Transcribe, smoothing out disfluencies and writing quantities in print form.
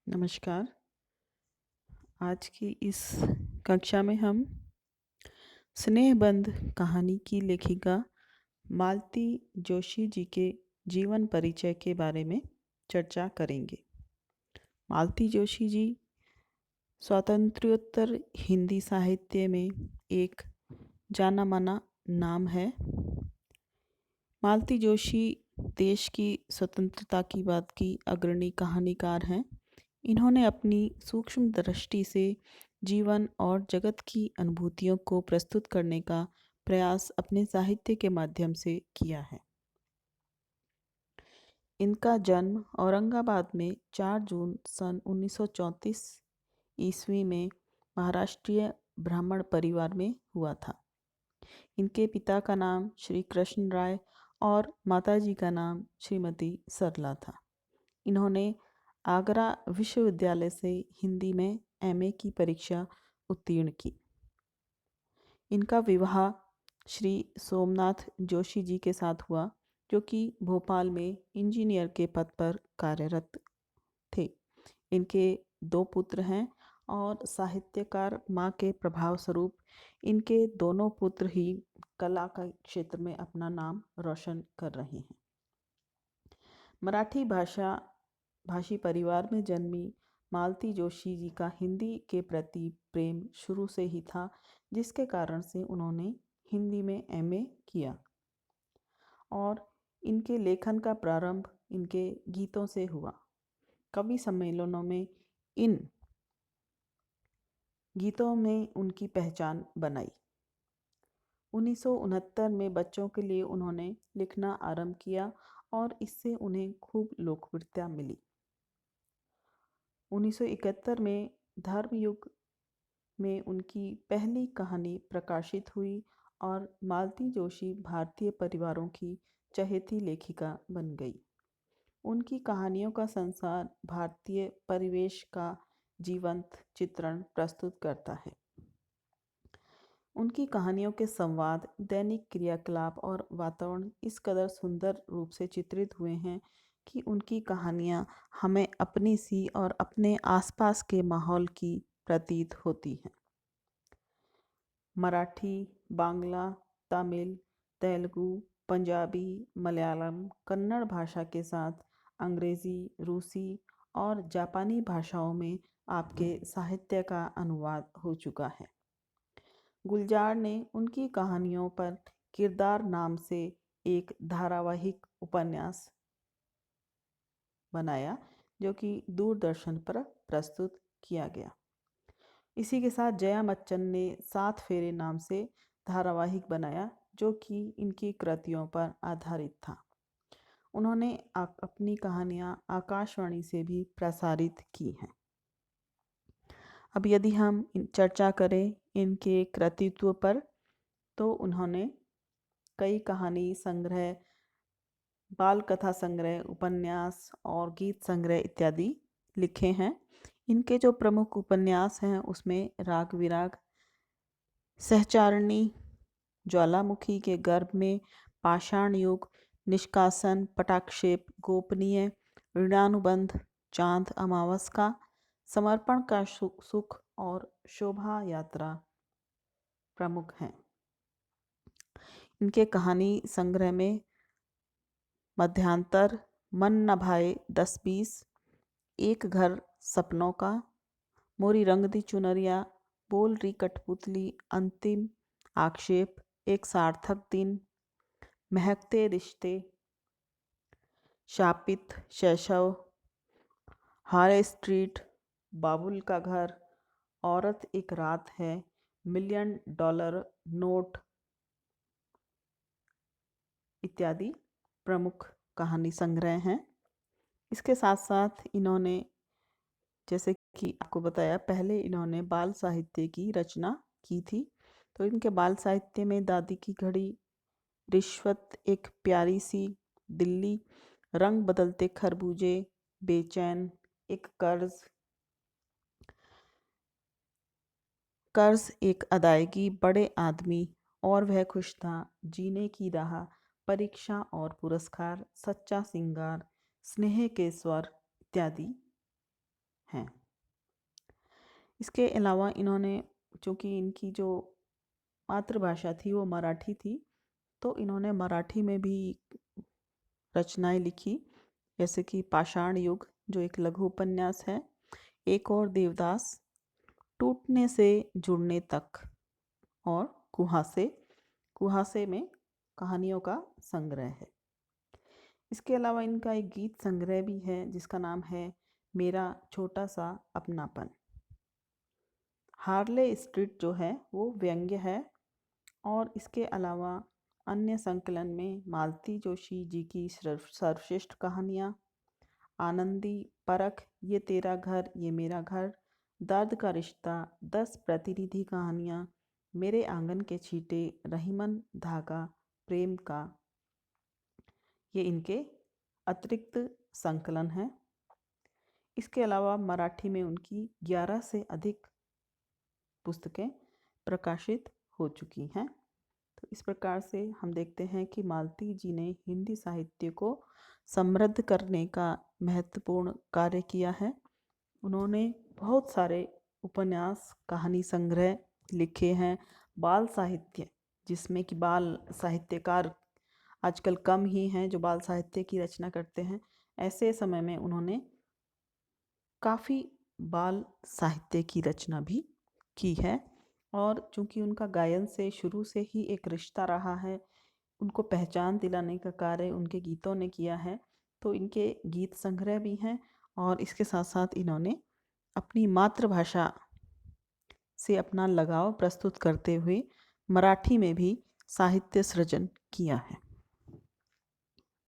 नमस्कार। आज की इस कक्षा में हम स्नेहबंध कहानी की लेखिका मालती जोशी जी के जीवन परिचय के बारे में चर्चा करेंगे। मालती जोशी जी स्वातंत्र्योत्तर हिंदी साहित्य में एक जाना माना नाम है। मालती जोशी देश की स्वतंत्रता की बात की अग्रणी कहानीकार हैं। इन्होंने अपनी सूक्ष्म दृष्टि से जीवन और जगत की अनुभूतियों को प्रस्तुत करने का प्रयास अपने साहित्य के माध्यम से किया है। इनका जन्म औरंगाबाद में 4 जून सन 1934 ईस्वी में महाराष्ट्रीय ब्राह्मण परिवार में हुआ था। इनके पिता का नाम श्री कृष्ण राय और माताजी का नाम श्रीमती सरला था। इन्होंने आगरा विश्वविद्यालय से हिंदी में एमए की परीक्षा उत्तीर्ण की। इनका विवाह श्री सोमनाथ जोशी जी के साथ हुआ, जो कि भोपाल में इंजीनियर के पद पर कार्यरत थे। इनके 2 पुत्र हैं और साहित्यकार माँ के प्रभाव स्वरूप इनके दोनों पुत्र ही कला के क्षेत्र में अपना नाम रोशन कर रहे हैं। मराठी भाषी परिवार में जन्मी मालती जोशी जी का हिंदी के प्रति प्रेम शुरू से ही था, जिसके कारण से उन्होंने हिंदी में एमए किया और इनके लेखन का प्रारंभ इनके गीतों से हुआ। कवि सम्मेलनों में इन गीतों में उनकी पहचान बनाई। 1969 में बच्चों के लिए उन्होंने लिखना आरंभ किया और इससे उन्हें खूब लोकप्रियता मिली। 1971 में धर्मयुग में उनकी पहली कहानी प्रकाशित हुई और मालती जोशी भारतीय परिवारों की चहेती लेखिका बन गई। उनकी कहानियों का संसार भारतीय परिवेश का जीवंत चित्रण प्रस्तुत करता है। उनकी कहानियों के संवाद, दैनिक क्रियाकलाप और वातावरण इस कदर सुंदर रूप से चित्रित हुए हैं कि उनकी कहानियाँ हमें अपनी सी और अपने आसपास के माहौल की प्रतीत होती हैं। मराठी, बांग्ला, तमिल, तेलुगु, पंजाबी, मलयालम, कन्नड़ भाषा के साथ अंग्रेज़ी, रूसी और जापानी भाषाओं में आपके साहित्य का अनुवाद हो चुका है। गुलजार ने उनकी कहानियों पर किरदार नाम से एक धारावाहिक उपन्यास बनाया, जो कि दूरदर्शन पर प्रस्तुत किया गया। इसी के साथ जया बच्चन ने 7 फेरे नाम से धारावाहिक बनाया, जो कि इनकी कृतियों पर आधारित था। उन्होंने अपनी कहानियाँ आकाशवाणी से भी प्रसारित की हैं। अब यदि हम चर्चा करें इनके कृतित्व पर, तो उन्होंने कई कहानी संग्रह, बाल कथा संग्रह, उपन्यास और गीत संग्रह इत्यादि लिखे हैं। इनके जो प्रमुख उपन्यास हैं उसमें राग विराग, सहचारिणी, ज्वालामुखी के गर्भ में, पाषाण युग, निष्कासन, पटाक्षेप, गोपनीय, ऋणानुबंध, चांद अमावस का, समर्पण का सुख और शोभा यात्रा प्रमुख हैं। इनके कहानी संग्रह में मध्यांतर, मन न भाए 10-20, एक घर सपनों का, मोरी रंग दी चुनरिया, बोल री कठपुतली, अंतिम आक्षेप, एक सार्थक दिन, महकते रिश्ते, शापित शैशव, हारे स्ट्रीट, बाबुल का घर, औरत एक रात है, $1,000,000 नोट इत्यादि प्रमुख कहानी संग्रह हैं। इसके साथ साथ इन्होंने, जैसे कि आपको बताया, पहले इन्होंने बाल साहित्य की रचना की थी। तो इनके बाल साहित्य में दादी की घड़ी, रिश्वत, एक प्यारी सी दिल्ली, रंग बदलते खरबूजे, बेचैन, एक कर्ज एक अदायगी, बड़े आदमी, और वह खुश था, जीने की राह, परीक्षा और पुरस्कार, सच्चा सिंगार, स्नेह के स्वर इत्यादि हैं। इसके अलावा इन्होंने, चूँकि इनकी जो मातृभाषा थी वो मराठी थी, तो इन्होंने मराठी में भी रचनाएं लिखी, जैसे कि पाषाण युग जो एक लघु उपन्यास है, एक और देवदास, टूटने से जुड़ने तक, और कुहासे। कुहासे में कहानियों का संग्रह है। इसके अलावा इनका एक गीत संग्रह भी है जिसका नाम है मेरा छोटा सा अपनापन। हार्ले स्ट्रीट जो है वो व्यंग्य है, और इसके अलावा अन्य संकलन में मालती जोशी जी की सर्वश्रेष्ठ कहानियाँ, आनंदी, परख, ये तेरा घर ये मेरा घर, दर्द का रिश्ता, 10 प्रतिनिधि कहानियाँ, मेरे आंगन के छींटे, रहीमन धागा, प्रेम का, ये इनके अतिरिक्त संकलन हैं। इसके अलावा मराठी में उनकी 11 से अधिक पुस्तकें प्रकाशित हो चुकी हैं। तो इस प्रकार से हम देखते हैं कि मालती जी ने हिंदी साहित्य को समृद्ध करने का महत्वपूर्ण कार्य किया है। उन्होंने बहुत सारे उपन्यास, कहानी संग्रह लिखे हैं। बाल साहित्य, जिसमें कि बाल साहित्यकार आजकल कम ही हैं जो बाल साहित्य की रचना करते हैं, ऐसे समय में उन्होंने काफ़ी बाल साहित्य की रचना भी की है। और चूँकि उनका गायन से शुरू से ही एक रिश्ता रहा है, उनको पहचान दिलाने का कार्य उनके गीतों ने किया है, तो इनके गीत संग्रह भी हैं। और इसके साथ साथ इन्होंने अपनी मातृभाषा से अपना लगाव प्रस्तुत करते हुए मराठी में भी साहित्य सृजन किया है।